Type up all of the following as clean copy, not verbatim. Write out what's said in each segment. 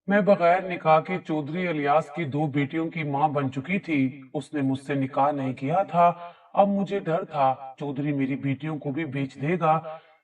मैं बगैर निकाह के चौधरी इलियास की दो बेटियों की मां बन चुकी थी। उसने मुझसे निकाह नहीं किया था। अब मुझे डर था चौधरी मेरी बेटियों को भी बेच देगा।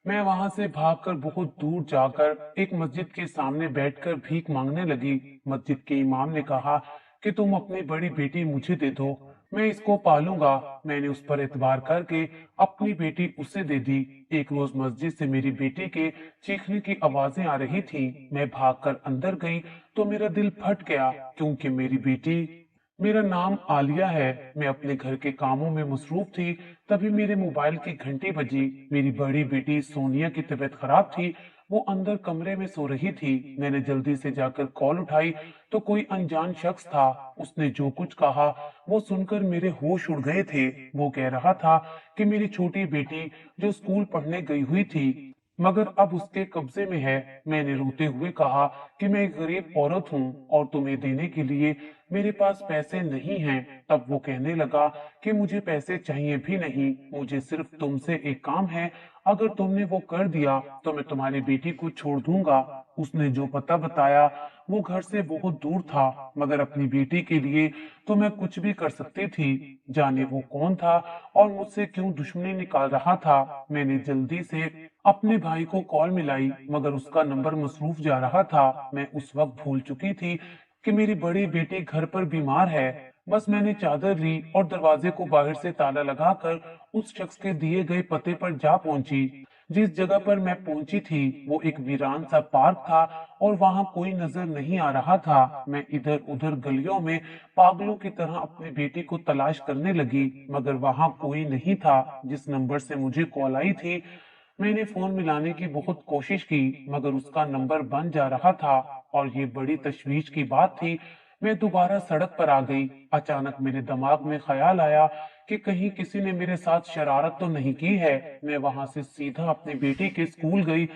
मैं वहां से भागकर बहुत दूर जाकर एक मस्जिद के सामने बैठकर भीख मांगने लगी। मस्जिद के इमाम ने कहा कि तुम अपनी बड़ी बेटी मुझे दे दो, मैं इसको पालूंगा। मैंने उस पर एतबार करके अपनी बेटी उसे दे दी। एक रोज मस्जिद से मेरी बेटी के चीखने की आवाजें आ रही थी। मैं भागकर अंदर गई तो मेरा दिल फट गया, क्योंकि मेरी बेटी, मेरा नाम आलिया है। मैं अपने घर के कामों में मसरूफ थी। तभी मेरे मोबाइल की घंटी बजी। मेरी बड़ी बेटी सोनिया की तबीयत खराब थी। वो अंदर कमरे में सो रही थी। मैंने जल्दी से जाकर कॉल उठाई तो कोई अनजान शख्स था। उसने जो कुछ कहा वो सुनकर मेरे होश उड़ गए थे। वो कह रहा था कि मेरी छोटी बेटी जो स्कूल पढ़ने गई हुई थी मगर अब उसके कब्जे में है। मैंने रोते हुए कहा कि मैं एक गरीब औरत हूँ और तुम्हें देने के लिए मेरे पास पैसे नहीं हैं। तब वो कहने लगा कि मुझे पैसे चाहिए भी नहीं, मुझे सिर्फ तुमसे एक काम है। अगर तुमने वो कर दिया तो मैं तुम्हारी बेटी को छोड़ दूंगा। उसने जो पता बताया वो घर से बहुत दूर था, मगर अपनी बेटी के लिए तो मैं कुछ भी कर सकती थी। जाने वो कौन था और मुझसे क्यों दुश्मनी निकाल रहा था। मैंने जल्दी से अपने भाई को कॉल मिलाई, मगर उसका नंबर मसरूफ जा रहा था। मैं उस वक्त भूल चुकी थी कि मेरी बड़ी बेटी घर पर बीमार है। बस मैंने चादर ली और दरवाजे को बाहर से ताला लगाकर उस शख्स के दिए गए पते पर जा पहुंची। जिस जगह पर मैं पहुंची थी वो एक वीरान सा पार्क था और वहां कोई नजर नहीं आ रहा था। मैं इधर उधर गलियों में पागलों की तरह अपनी बेटी को तलाश करने लगी, मगर वहां कोई नहीं था। जिस नंबर से मुझे कॉल आई थी मैंने फोन मिलाने की बहुत कोशिश की, मगर उसका नंबर बंद जा रहा था। और ये बड़ी तशवीश की बात थी। मैं दोबारा सड़क पर आ गई। अचानक मेरे दिमाग में ख्याल आया कि कहीं किसी ने मेरे साथ शरारत तो नहीं की है। मैं वहां से सीधा अपनी बेटी के स्कूल गई।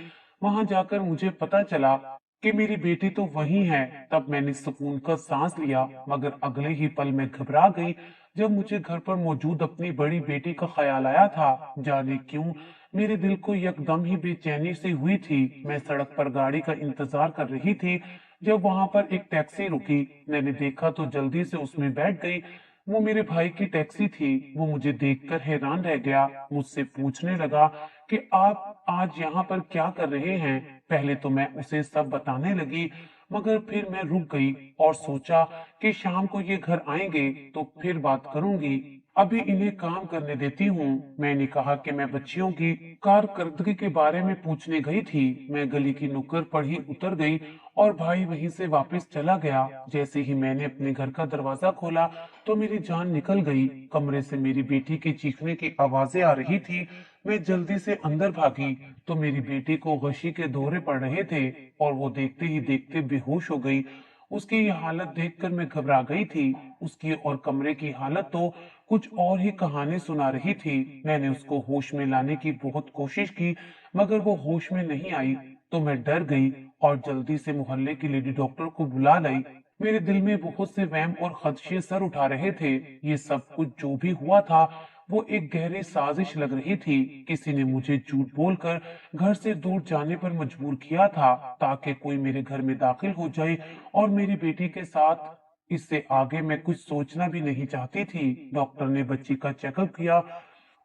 वहां जाकर मुझे पता चला कि मेरी बेटी तो वही है। तब मैंने सुकून का सांस लिया, मगर अगले ही पल मैं घबरा गई जब मुझे घर पर मौजूद अपनी बड़ी बेटी का ख्याल आया था। जाने क्यों मेरे दिल को यकदम ही बेचैनी सी हुई थी। मैं सड़क पर गाड़ी का इंतजार कर रही थी जब वहां पर एक टैक्सी रुकी। मैंने देखा तो जल्दी से उसमें बैठ गई। वो मेरे भाई की टैक्सी थी। वो मुझे देखकर हैरान रह गया। मुझसे पूछने लगा कि आप आज यहाँ पर क्या कर रहे हैं। पहले तो मैं उसे सब बताने लगी, मगर फिर मैं रुक गई और सोचा कि शाम को ये घर आएंगे तो फिर बात करूंगी। अभी इन्हें काम करने देती हूँ। मैंने कहा कि मैं बच्चियों की कारकर्दगी के बारे में पूछने गई थी। मैं गली की नुक्कड़ पर ही उतर गई और भाई वहीं से वापस चला गया। जैसे ही मैंने अपने घर का दरवाजा खोला तो मेरी जान निकल गई। कमरे से मेरी बेटी की चीखने की आवाजें आ रही थी। मैं जल्दी से अंदर भागी तो मेरी बेटी को गशी के दौरे पड़ रहे थे और वो देखते ही देखते बेहोश हो गई। उसकी ये हालत देखकर मैं घबरा गई थी। उसकी और कमरे की हालत तो कुछ और ही कहानी सुना रही थी। मैंने उसको होश में लाने की बहुत कोशिश की, मगर वो होश में नहीं आई। तो मैं डर गई और जल्दी से मोहल्ले की लेडी डॉक्टर को बुला लाई। मेरे दिल में बहुत से वहम और खदशे सर उठा रहे थे। ये सब कुछ जो भी हुआ था वो एक गहरी साजिश लग रही थी। किसी ने मुझे झूठ बोलकर घर से दूर जाने पर मजबूर किया था, ताकि कोई मेरे घर में दाखिल हो जाए और मेरी बेटी के साथ। इससे आगे मैं कुछ सोचना भी नहीं चाहती थी। डॉक्टर ने बच्ची का चेकअप किया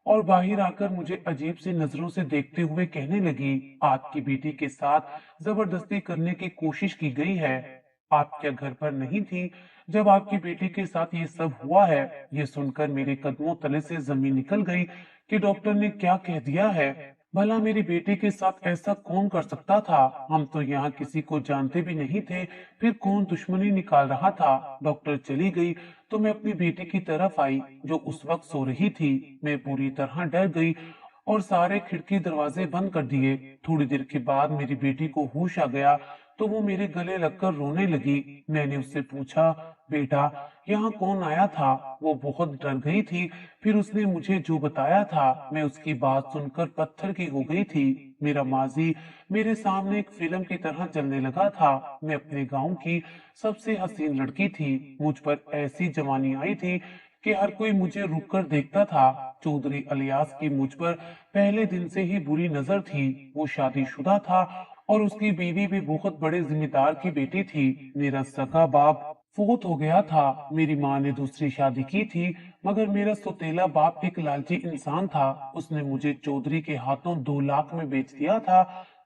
और बाहर आकर मुझे अजीब सी नजरों से देखते हुए कहने लगी, आपकी बेटी के साथ जबरदस्ती करने की कोशिश की गई है। आप क्या घर पर नहीं थी जब आपकी बेटी के साथ ये सब हुआ है। ये सुनकर मेरे कदमों तले से जमीन निकल गई कि डॉक्टर ने क्या कह दिया है। भला मेरी बेटी के साथ ऐसा कौन कर सकता था। हम तो यहाँ किसी को जानते भी नहीं थे, फिर कौन दुश्मनी निकाल रहा था। डॉक्टर चली गई तो मैं अपनी बेटी की तरफ आई जो उस वक्त सो रही थी। मैं पूरी तरह डर गई और सारे खिड़की दरवाजे बंद कर दिए। थोड़ी देर के बाद मेरी बेटी को होश आ गया तो वो मेरे गले लगकर रोने लगी। मैंने उससे पूछा, बेटा यहाँ कौन आया था। वो बहुत डर गई थी। फिर उसने मुझे जो बताया था मैं उसकी बात सुनकर पत्थर की हो गई थी। मेरा माजी मेरे सामने एक फिल्म की तरह चलने लगा था। मैं अपने गांव की सबसे हसीन लड़की थी। मुझ पर ऐसी जवानी आई थी कि हर कोई मुझे रुक कर देखता था। चौधरी इलियास की मुझ पर पहले दिन से ही बुरी नजर थी। वो शादीशुदा था और उसकी बीवी भी बहुत बड़े जिम्मेदार की बेटी थी। मेरा सगा बाप फौत हो गया था। मेरी माँ ने दूसरी शादी की थी, मगर मेरा सौतेला बाप एक लालची इंसान था। उसने मुझे चौधरी के हाथों 2 लाख में बेच दिया था।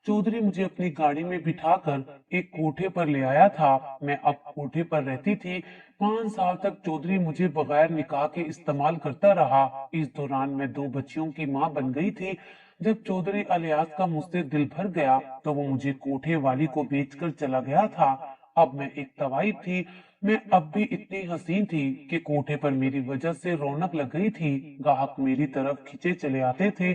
चौधरी मुझे अपनी गाड़ी में बिठाकर एक कोठे पर ले आया था। मैं अब कोठे पर रहती थी। 5 साल तक चौधरी मुझे बगैर निकाह के इस्तेमाल करता रहा। इस दौरान मैं 2 बच्चियों की माँ बन गई थी। जब चौधरी अलियास का मुझसे दिल भर गया तो वो मुझे कोठे वाली को बेचकर चला गया था। अब मैं एक तवाइफ थी। मैं अब भी इतनी हसीन थी कि कोठे पर मेरी वजह से रौनक लग गई थी। ग्राहक मेरी तरफ खिंचे चले आते थे।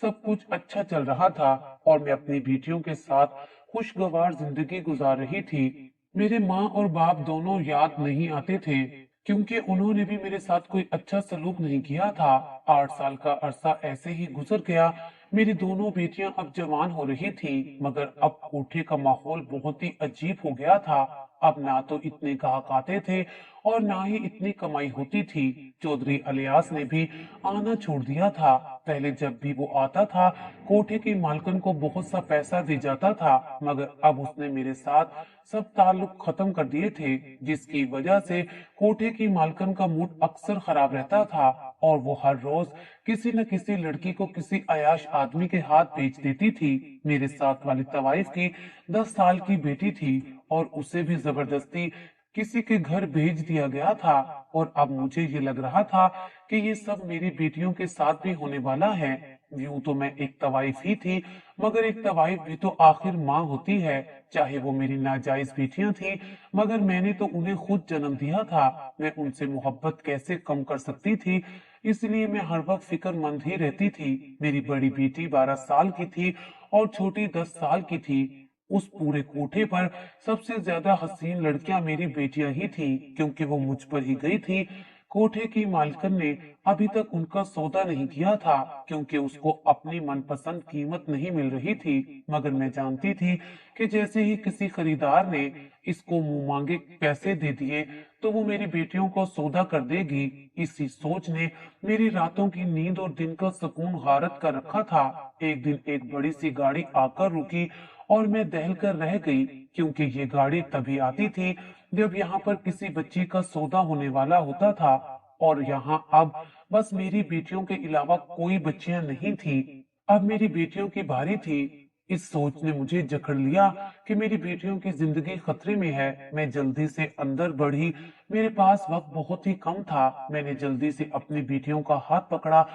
सब कुछ अच्छा चल रहा था और मैं अपनी बेटियों के साथ खुशगवार जिंदगी गुजार रही थी। मेरे माँ और बाप दोनों याद नहीं आते थे, क्योंकि उन्होंने भी मेरे साथ कोई अच्छा सलूक नहीं किया था। 8 साल का अरसा ऐसे ही गुजर गया। मेरी दोनों बेटियां अब जवान हो रही थी, मगर अब कोठे का माहौल बहुत ही अजीब हो गया था। अब ना तो इतने ग्राहक आते थे और ना ही इतनी कमाई होती थी। चौधरी अलियास ने भी आना छोड़ दिया था। पहले जब भी वो आता था, कोठे की मालकन को बहुत सा पैसा दे जाता था, मगर अब उसने मेरे साथ सब ताल्लुक खत्म कर दिए थे, जिसकी वजह से कोठे की मालकन का मूड अक्सर खराब रहता था और वो हर रोज किसी न किसी लड़की को किसी अयाश आदमी के हाथ बेच देती थी। मेरे साथ वाली तवाइफ की 10 साल की बेटी थी और उसे भी जबरदस्ती किसी के घर भेज दिया गया था। और अब मुझे ये लग रहा था कि ये सब मेरी बेटियों के साथ भी होने वाला है। यूं तो मैं एक तवाइफ ही थी, मगर एक तवाइफ भी तो आखिर माँ होती है। चाहे वो मेरी नाजायज बेटियां थी, मगर मैंने तो उन्हें खुद जन्म दिया था। मैं उनसे मोहब्बत कैसे कम कर सकती थी? इसलिए मैं हर वक्त फिक्रमंद ही रहती थी। मेरी बड़ी बेटी 12 साल की थी और छोटी 10 साल की थी। उस पूरे कोठे पर सबसे ज्यादा हसीन लड़कियां मेरी बेटियां ही थीं, क्योंकि वो मुझ पर ही गई थी। कोठे की मालकिन ने अभी तक उनका सौदा नहीं किया था, क्योंकि उसको अपनी मनपसंद कीमत नहीं मिल रही थी। मगर मैं जानती थी कि जैसे ही किसी खरीदार ने इसको मुंह मांगे पैसे दे दिए, तो वो मेरी बेटियों को सौदा कर देगी। इसी सोच ने मेरी रातों की नींद और दिन का सुकून गारत कर रखा था। एक दिन एक बड़ी सी गाड़ी आकर रुकी और मैं दहल कर रह गई, क्योंकि ये गाड़ी तभी आती थी जब यहाँ पर किसी बच्ची का सौदा होने वाला होता था। और यहाँ अब बस मेरी बेटियों के अलावा कोई बच्चियां नहीं थी। अब मेरी बेटियों की बारी थी। इस सोच ने मुझे जकड़ लिया कि मेरी बेटियों की जिंदगी खतरे में है। मैं जल्दी से अंदर बढ़ी। मेरे पास वक्त बहुत ही कम था। मैंने जल्दी से अपनी बेटियों का हाथ पकड़ा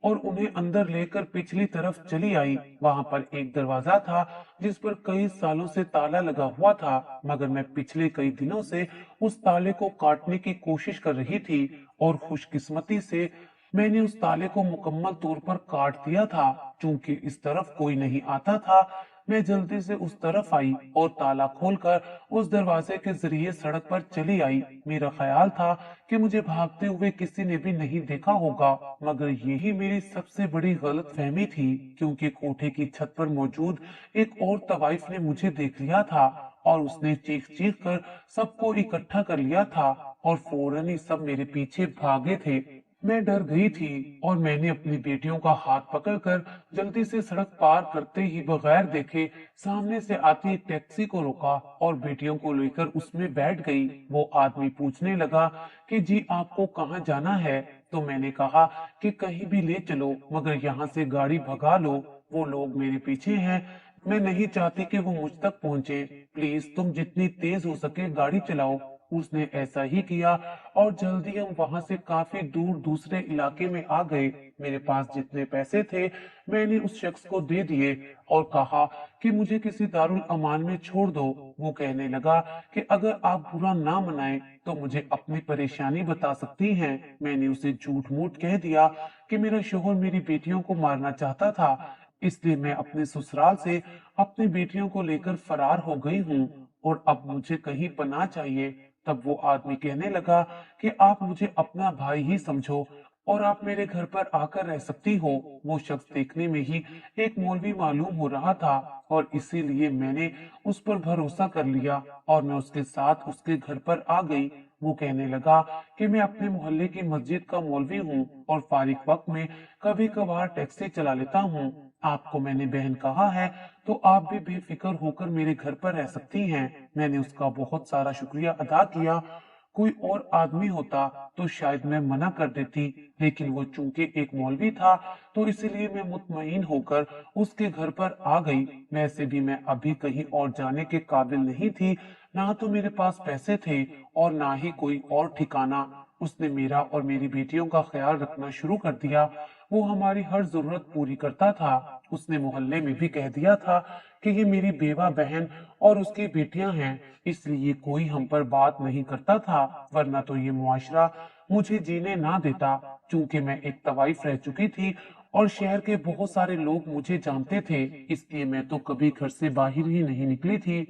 और उन्हें अंदर लेकर पिछली तरफ चली आई। वहां पर एक दरवाजा था जिस पर कई सालों से ताला लगा हुआ था, मगर मैं पिछले कई दिनों से उस ताले को काटने की कोशिश कर रही थी और खुशकिस्मती से मैंने उस ताले को मुकम्मल तौर पर काट दिया था। चूंकि इस तरफ कोई नहीं आता था, मैं जल्दी से उस तरफ आई और ताला खोलकर उस दरवाजे के जरिए सड़क पर चली आई। मेरा ख्याल था कि मुझे भागते हुए किसी ने भी नहीं देखा होगा, मगर यही मेरी सबसे बड़ी गलतफहमी थी, क्योंकि कोठे की छत पर मौजूद एक और तवाइफ ने मुझे देख लिया था और उसने चीख चीख कर सबको इकट्ठा कर लिया था और फौरन ही सब मेरे पीछे भागे थे। मैं डर गई थी और मैंने अपनी बेटियों का हाथ पकड़कर जल्दी से सड़क पार करते ही बगैर देखे सामने से आती एक टैक्सी को रोका और बेटियों को लेकर उसमें बैठ गई। वो आदमी पूछने लगा कि जी आपको कहाँ जाना है? तो मैंने कहा कि कहीं भी ले चलो, मगर यहाँ से गाड़ी भगा लो। वो लोग मेरे पीछे हैं। मैं नहीं चाहती कि वो मुझ तक पहुंचे। प्लीज तुम जितनी तेज हो सके गाड़ी चलाओ। उसने ऐसा ही किया और जल्दी हम वहां से काफी दूर दूसरे इलाके में आ गए। मेरे पास जितने पैसे थे मैंने उस शख्स को दे दिए और कहा कि मुझे किसी दारुल अमान में छोड़ दो। वो कहने लगा कि अगर आप बुरा ना मनाएं तो मुझे अपनी परेशानी बता सकती हैं। मैंने उसे झूठ मूठ कह दिया कि मेरा शोहर मेरी बेटियों को मारना चाहता था, इसलिए मैं अपने ससुराल से अपनी बेटियों को लेकर फरार हो गई हूँ और अब मुझे कहीं पनाह चाहिए। तब वो आदमी कहने लगा कि आप मुझे अपना भाई ही समझो और आप मेरे घर पर आकर रह सकती हो। वो शख्स देखने में ही एक मौलवी मालूम हो रहा था और इसीलिए मैंने उस पर भरोसा कर लिया और मैं उसके साथ उसके घर पर आ गई। वो कहने लगा कि मैं अपने मोहल्ले की मस्जिद का मौलवी हूँ और फारिग वक्त में कभी कभार टैक्सी चला लेता हूँ। आपको मैंने बहन कहा है तो आप भी बेफिक्र होकर मेरे घर पर रह सकती हैं। मैंने उसका बहुत सारा शुक्रिया अदा किया। कोई और आदमी होता तो शायद मैं मना कर देती, लेकिन वो चूंकि एक मौलवी था तो इसलिए मैं मुतमईन होकर उसके घर पर आ गई। वैसे भी मैं अभी कहीं और जाने के काबिल नहीं थी, ना तो मेरे पास पैसे थे और ना ही कोई और ठिकाना। उसने मेरा और मेरी बेटियों का ख्याल रखना शुरू कर दिया। वो हमारी हर जरूरत पूरी करता था। उसने मोहल्ले में भी कह दिया था कि ये मेरी बेवा बहन और उसकी बेटियां हैं, इसलिए कोई हम पर बात नहीं करता था, वरना तो ये मुआशरा मुझे जीने ना देता। चूंकि मैं एक तवाइफ रह चुकी थी और शहर के बहुत सारे लोग मुझे जानते थे, इसलिए मैं तो कभी घर से बाहर ही नहीं निकली थी।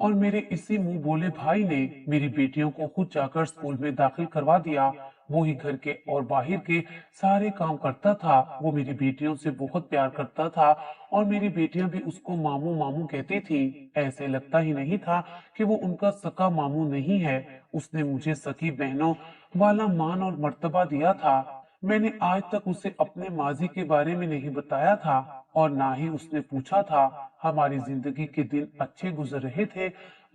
और मेरे इसी मुंह बोले भाई ने मेरी बेटियों को खुद जाकर स्कूल में दाखिल करवा दिया। वो ही घर के और बाहर के सारे काम करता था। वो मेरी बेटियों से बहुत प्यार करता था और मेरी बेटियां भी उसको मामू मामू कहती थी। ऐसे लगता ही नहीं था कि वो उनका सका मामू नहीं है। उसने मुझे सकी बहनों वाला मान और मर्तबा दिया था। मैंने आज तक उसे अपने माजी के बारे में नहीं बताया था और ना ही उसने पूछा था। हमारी जिंदगी के दिन अच्छे गुजर रहे थे,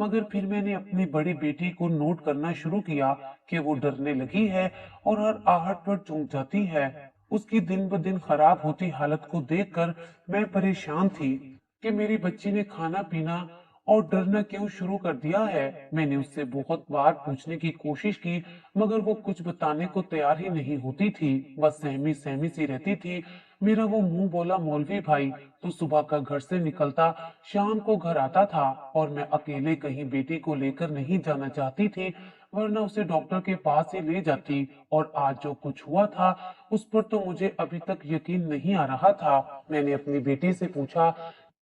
मगर फिर मैंने अपनी बड़ी बेटी को नोट करना शुरू किया कि वो डरने लगी है और हर आहट पर चूक जाती है। उसकी दिन ब दिन खराब होती हालत को देखकर मैं परेशान थी कि मेरी बच्ची ने खाना पीना और डरना क्यों शुरू कर दिया है। मैंने उससे बहुत बार पूछने की कोशिश की, मगर वो कुछ बताने को तैयार ही नहीं होती थी। बस सहमी सहमी सी रहती थी। मेरा वो मुंह बोला मौलवी भाई तो सुबह का घर से निकलता, शाम को घर आता था और मैं अकेले कहीं बेटी को लेकर नहीं जाना चाहती थी, वरना उसे डॉक्टर के पास ही ले जाती। और आज जो कुछ हुआ था उस पर तो मुझे अभी तक यकीन नहीं आ रहा था। मैंने अपनी बेटी से पूछा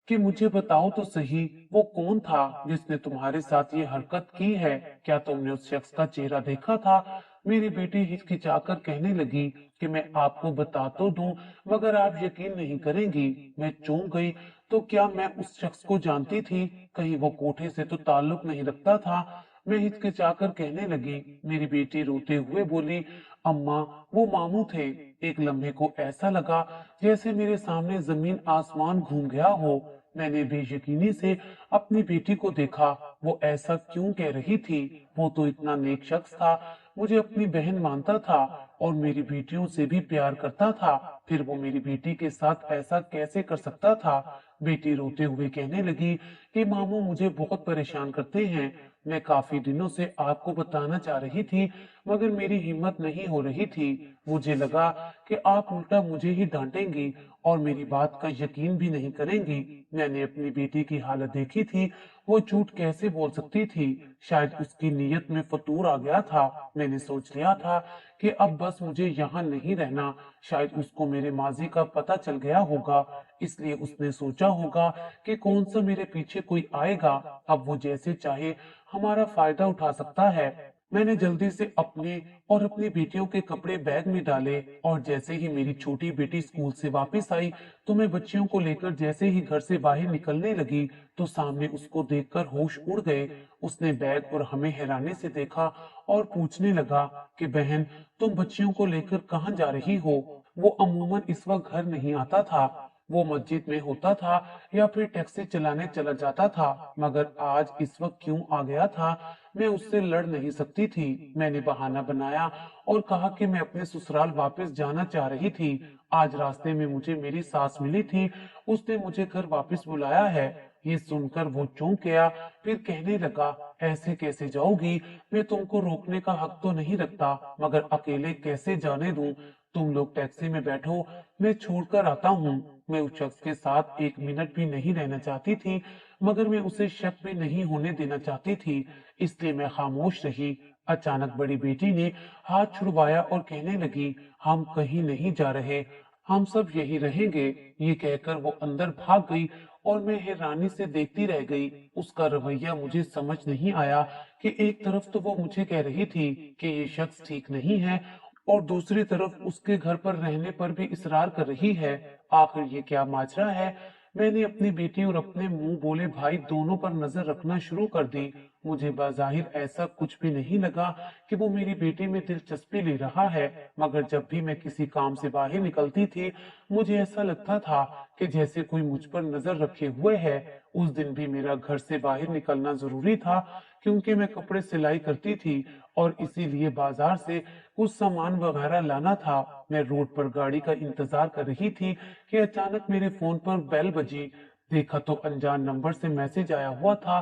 कि मुझे बताओ तो सही, वो कौन था जिसने तुम्हारे साथ ये हरकत की है? क्या तुमने उस शख्स का चेहरा देखा था? मेरी बेटी हिचकिचाकर कहने लगी कि मैं आपको बता तो दूं, मगर आप यकीन नहीं करेंगी। मैं चौंक गई। तो क्या मैं उस शख्स को जानती थी? कहीं वो कोठे से तो ताल्लुक नहीं रखता था? मैं हिचकिचाकर कहने लगी। मेरी बेटी रोते हुए बोली, अम्मा, वो मामू थे। एक लम्हे को ऐसा लगा जैसे मेरे सामने जमीन आसमान घूम गया हो। मैंने बेयकीनी से अपनी बेटी को देखा। वो ऐसा क्यों कह रही थी? वो तो इतना नेक शख्स था, मुझे अपनी बहन मानता था और मेरी बेटियों से भी प्यार करता था। फिर वो मेरी बेटी के साथ ऐसा कैसे कर सकता था? बेटी रोते हुए कहने लगी कि मामू मुझे बहुत परेशान करते हैं। मैं काफी दिनों से आपको बताना चाह रही थी, मगर मेरी हिम्मत नहीं हो रही थी। मुझे लगा कि आप उल्टा मुझे ही डांटेंगी और मेरी बात का यकीन भी नहीं करेंगी। मैंने अपनी बेटी की हालत देखी थी। वो झूठ कैसे बोल सकती थी? शायद उसकी नीयत में फतूर आ गया था। मैंने सोच लिया था कि अब बस मुझे यहाँ नहीं रहना। शायद उसको मेरे माजी का पता चल गया होगा, इसलिए उसने सोचा होगा कि कौन सा मेरे पीछे कोई आएगा। अब वो जैसे चाहे हमारा फायदा उठा सकता है। मैंने जल्दी से अपने और अपनी बेटियों के कपड़े बैग में डाले और जैसे ही मेरी छोटी बेटी स्कूल से वापस आई तो मैं बच्चियों को लेकर जैसे ही घर से बाहर निकलने लगी तो सामने उसको देखकर होश उड़ गए। उसने बैग और हमें हैरानी से देखा और पूछने लगा कि बहन, तुम बच्चियों को लेकर कहाँ जा रही हो? वो अमूमन इस वक्त घर नहीं आता था। वो मस्जिद में होता था या फिर टैक्सी चलाने चला जाता था, मगर आज इस वक्त क्यों आ गया था? मैं उससे लड़ नहीं सकती थी। मैंने बहाना बनाया और कहा कि मैं अपने ससुराल वापस जाना चाह रही थी। आज रास्ते में मुझे मेरी सास मिली थी, उसने मुझे घर वापस बुलाया है। ये सुनकर वो चौंक गया, फिर कहने लगा, ऐसे कैसे जाओगी? मैं तुमको रोकने का हक तो नहीं रखता, मगर अकेले कैसे जाने दूं? तुम लोग टैक्सी में बैठो, मैं छोड़कर आता हूँ। मैं उस शख्स के साथ एक मिनट भी नहीं रहना चाहती थी, मगर मैं उसे शक भी नहीं होने देना चाहती थी, इसलिए मैं खामोश रही। अचानक बड़ी बेटी ने हाथ छुड़वाया और कहने लगी, हम कहीं नहीं जा रहे, हम सब यही रहेंगे। ये कहकर वो अंदर भाग गई और मैं हैरानी से देखती रह गई। उसका रवैया मुझे समझ नहीं आया कि एक तरफ तो वो मुझे कह रही थी कि ये शख्स ठीक नहीं है और दूसरी तरफ उसके घर पर रहने पर भी इसरार कर रही है। आखिर ये क्या माजरा है? मैंने अपनी बेटी और अपने मुंह बोले भाई दोनों पर नजर रखना शुरू कर दी। मुझे बाज़ाहिर ऐसा कुछ भी नहीं लगा कि वो मेरी बेटी में दिलचस्पी ले रहा है, मगर जब भी मैं किसी काम से बाहर निकलती थी, मुझे ऐसा लगता था कि जैसे कोई मुझ पर नजर रखे हुए है। उस दिन भी मेरा घर से बाहर निकलना जरूरी था, क्योंकि मैं कपड़े सिलाई करती थी और इसीलिए बाजार से कुछ सामान वगैरह लाना था। मैं रोड पर गाड़ी का इंतजार कर रही थी कि अचानक मेरे फोन पर बेल बजी। देखा तो अनजान नंबर से मैसेज आया हुआ था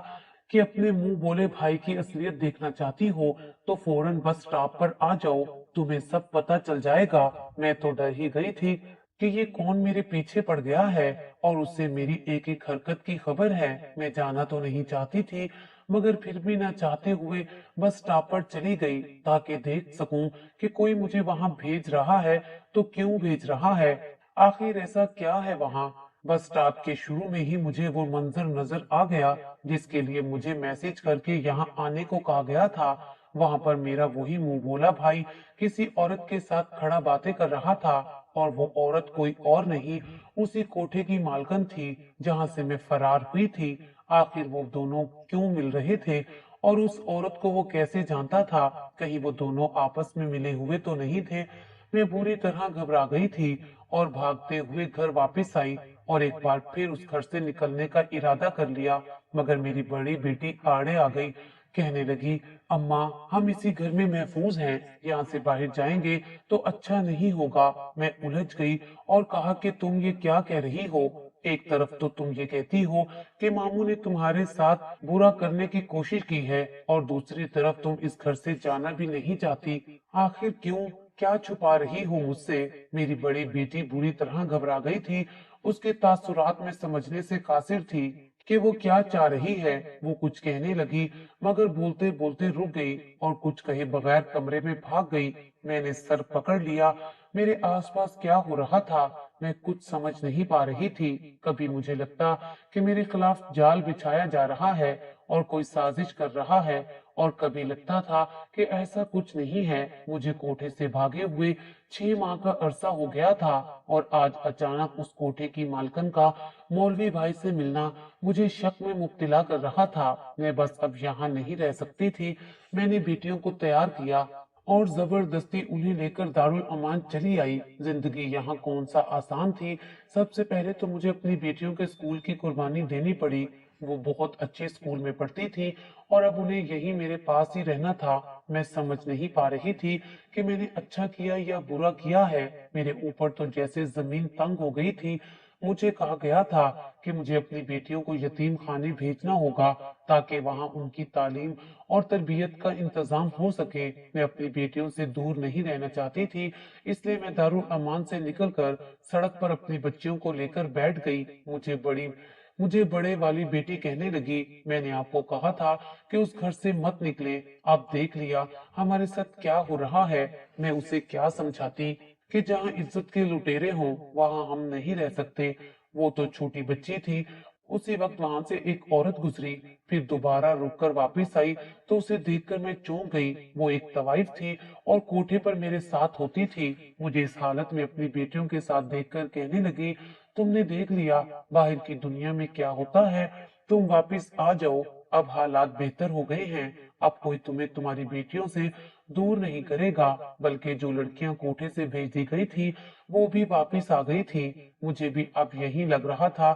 कि अपने मुंह बोले भाई की असलियत देखना चाहती हो तो फौरन बस स्टॉप पर आ जाओ, तुम्हें सब पता चल जाएगा। मैं तो डर ही गई थी कि ये कौन मेरे पीछे पड़ गया है और उससे मेरी एक एक हरकत की खबर है। मैं जाना तो नहीं चाहती थी, मगर फिर भी ना चाहते हुए बस स्टॉप पर चली गई ताकि देख सकूं कि कोई मुझे वहां भेज रहा है तो क्यों भेज रहा है, आखिर ऐसा क्या है वहां। बस स्टॉप के शुरू में ही मुझे वो मंजर नजर आ गया जिसके लिए मुझे मैसेज करके यहाँ आने को कहा गया था। वहां पर मेरा वही मुंह बोला भाई किसी औरत के साथ खड़ा बातें कर रहा था और वो औरत कोई और नहीं, उसी कोठे की मालकन थी जहां से मैं फरार हुई थी। आखिर वो दोनों क्यों मिल रहे थे और उस औरत को वो कैसे जानता था? कहीं वो दोनों आपस में मिले हुए तो नहीं थे? मैं बुरी तरह घबरा गई थी और भागते हुए घर वापस आई और एक बार फिर उस घर से निकलने का इरादा कर लिया, मगर मेरी बड़ी बेटी आड़े आ गई। कहने लगी, अम्मा हम इसी घर में महफूज हैं, यहाँ से बाहर जाएंगे तो अच्छा नहीं होगा। मैं उलझ गई और कहा कि तुम ये क्या कह रही हो? एक तरफ तो तुम ये कहती हो कि मामू ने तुम्हारे साथ बुरा करने की कोशिश की है और दूसरी तरफ तुम इस घर से जाना भी नहीं चाहती। आखिर क्यों? क्या छुपा रही हो मुझसे? मेरी बड़ी बेटी बुरी तरह घबरा गई थी। उसके तासुरात में समझने से कासिर थी कि वो क्या चाह रही है। वो कुछ कहने लगी मगर बोलते बोलते रुक गई और कुछ कहे बगैर कमरे में भाग गई। मैंने सर पकड़ लिया। मेरे आसपास क्या हो रहा था मैं कुछ समझ नहीं पा रही थी। कभी मुझे लगता कि मेरे खिलाफ जाल बिछाया जा रहा है और कोई साजिश कर रहा है, और कभी लगता था कि ऐसा कुछ नहीं है। मुझे कोठे से भागे हुए 6 माह का अरसा हो गया था और आज अचानक उस कोठे की मालकन का मौलवी भाई से मिलना मुझे शक में मुब्तला कर रहा था। मैं बस अब यहाँ नहीं रह सकती थी। मैंने बेटियों को तैयार किया और जबरदस्ती उन्हें लेकर दारुल अमान चली आई। जिंदगी यहाँ कौन सा आसान थी। सबसे पहले तो मुझे अपनी बेटियों के स्कूल की कुर्बानी देनी पड़ी। वो बहुत अच्छे स्कूल में पढ़ती थी और अब उन्हें यही मेरे पास ही रहना था। मैं समझ नहीं पा रही थी कि मैंने अच्छा किया या बुरा किया है। मेरे ऊपर तो जैसे जमीन तंग हो गई थी। मुझे कहा गया था कि मुझे अपनी बेटियों को यतीम खाने भेजना होगा ताकि वहां उनकी तालीम और तरबियत का इंतजाम हो सके। मैं अपनी बेटियों से दूर नहीं रहना चाहती थी, इसलिए मैं दारुल अमान से निकलकर सड़क पर अपनी बच्चियों को लेकर बैठ गई। मुझे बड़े वाली बेटी कहने लगी, मैंने आपको कहा था कि उस घर से मत निकले। आप देख लिया हमारे साथ क्या हो रहा है। मैं उसे क्या समझाती कि जहाँ इज्जत के लुटेरे हों वहां हम नहीं रह सकते। वो तो छोटी बच्ची थी। उसी वक्त वहां से एक औरत गुजरी, फिर दोबारा रुककर वापस आई तो उसे देखकर मैं चौंक गई। वो एक तवाइफ थी और कोठे पर मेरे साथ होती थी। मुझे इस हालत में अपनी बेटियों के साथ देखकर कहने लगी, तुमने देख लिया बाहर की दुनिया में क्या होता है, तुम वापस आ जाओ। अब हालात बेहतर हो गए हैं। अब कोई तुम्हें तुम्हारी बेटियों से दूर नहीं करेगा। बल्कि जो लड़कियां कोठे से भेज दी गई थी वो भी वापस आ गई थी। मुझे भी अब यही लग रहा था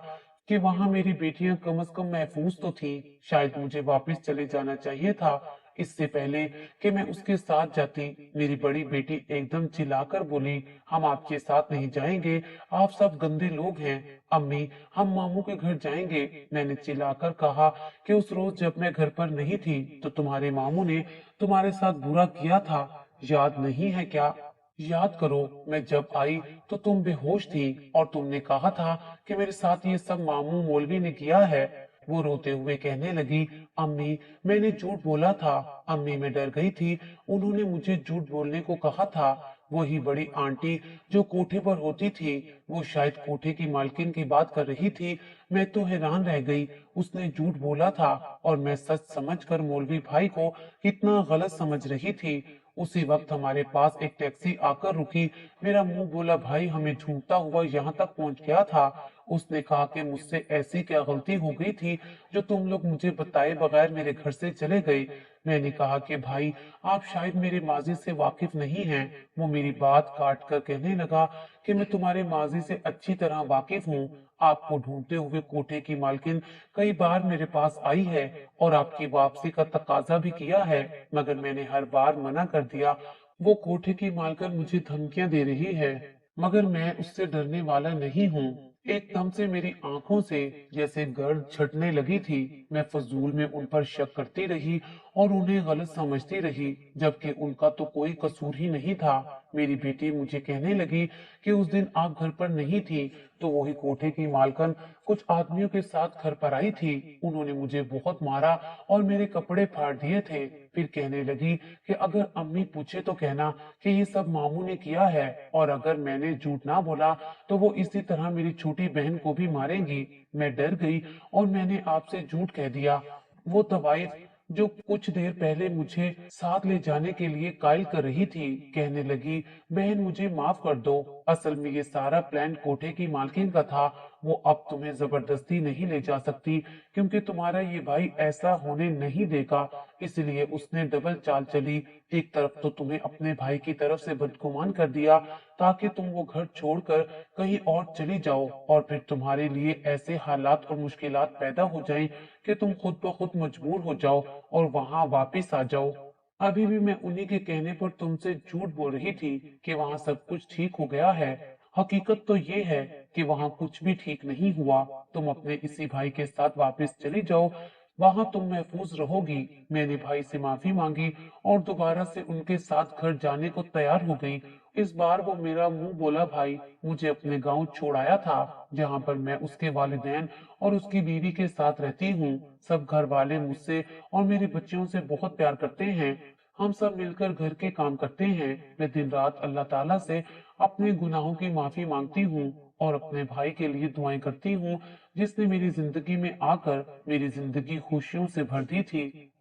कि वहां मेरी बेटियां कम से कम महफूज तो थी। शायद मुझे वापस चले जाना चाहिए था इससे पहले कि मैं उसके साथ जाती। मेरी बड़ी बेटी एकदम चिल्लाकर बोली, हम आपके साथ नहीं जाएंगे, आप सब गंदे लोग हैं। अम्मी हम मामू के घर जाएंगे। मैंने चिल्लाकर कहा कि उस रोज जब मैं घर पर नहीं थी तो तुम्हारे मामू ने तुम्हारे साथ बुरा किया था, याद नहीं है क्या? याद करो, मैं जब आई तो तुम बेहोश थी और तुमने कहा था कि मेरे साथ ये सब मामू मौलवी ने किया है। वो रोते हुए कहने लगी, अम्मी मैंने झूठ बोला था। अम्मी मैं डर गई थी। उन्होंने मुझे झूठ बोलने को कहा था। वही बड़ी आंटी जो कोठे पर होती थी, वो शायद कोठे की मालकिन की बात कर रही थी। मैं तो हैरान रह गई। उसने झूठ बोला था और मैं सच समझकर मौलवी भाई को कितना गलत समझ रही थी। उसी वक्त हमारे पास एक टैक्सी आकर रुकी। मेरा मुंह बोला भाई हमें ढूंढता हुआ यहाँ तक पहुंच गया था उसने कहा कि मुझसे ऐसी क्या गलती हो गई थी जो तुम लोग मुझे बताए बगैर मेरे घर से चले गए। मैंने कहा कि भाई, आप शायद मेरे माजी से वाकिफ नहीं हैं। वो मेरी बात काट कर कहने लगा कि मैं तुम्हारे माजी से अच्छी तरह वाकिफ हूँ। आपको ढूंढते हुए कोठे की मालकिन कई बार मेरे पास आई है और आपकी वापसी का तकाजा भी किया है, मगर मैंने हर बार मना कर दिया। वो कोठे की मालकिन मुझे धमकियां दे रही है, मगर मैं उससे डरने वाला नहीं हूँ। एकदम से मेरी आंखों से जैसे गर्द छटने लगी थी। मैं फजूल में उन पर शक करती रही और उन्हें गलत समझती रही, जबकि उनका तो कोई कसूर ही नहीं था। मेरी बेटी मुझे कहने लगी कि उस दिन आप घर पर नहीं थी, तो वही कोठे की मालकन कुछ आदमियों के साथ घर पर आई थी। उन्होंने मुझे बहुत मारा और मेरे कपड़े फाड़ दिए थे। फिर कहने लगी कि अगर अम्मी पूछे तो कहना कि ये सब मामू ने किया है, और अगर मैंने झूठ ना बोला तो वो इसी तरह मेरी छोटी बहन को भी मारेंगी। मैं डर गई और मैंने आपसे झूठ कह दिया। वो दवाई जो कुछ देर पहले मुझे साथ ले जाने के लिए कायल कर रही थी, कहने लगी, बहन मुझे माफ कर दो, असल में ये सारा प्लान कोठे की मालकिन का था। वो अब तुम्हें जबरदस्ती नहीं ले जा सकती, क्योंकि तुम्हारा ये भाई ऐसा होने नहीं देगा। इसलिए उसने डबल चाल चली। एक तरफ तो तुम्हें अपने भाई की तरफ से बदगुमान कर दिया, ताकि तुम वो घर छोड़कर कहीं और चली जाओ, और फिर तुम्हारे लिए ऐसे हालात और मुश्किलात पैदा हो जाएं कि तुम खुद ब खुद मजबूर हो जाओ और वहां वापिस आ जाओ। अभी भी मैं उन्हीं के कहने पर तुमसे झूठ बोल रही थी कि वहां सब कुछ ठीक हो गया है। हकीकत तो ये है कि वहां कुछ भी ठीक नहीं हुआ। तुम अपने इसी भाई के साथ वापस चली जाओ, वहां तुम महफूज रहोगी। मैंने भाई से माफी मांगी और दोबारा से उनके साथ घर जाने को तैयार हो गई। इस बार वो मेरा मुंह बोला भाई मुझे अपने गांव छोड़ आया था, जहां पर मैं उसके वालिदैन और उसकी बीवी के साथ रहती हूँ। सब घर वाले मुझसे और मेरे बच्चों से बहुत प्यार करते हैं। हम सब मिलकर घर के काम करते हैं। मैं दिन रात अल्लाह ताला से अपने गुनाहों की माफी मांगती हूँ और अपने भाई के लिए दुआएं करती हूँ, जिसने मेरी जिंदगी में आकर मेरी जिंदगी खुशियों से भर दी थी।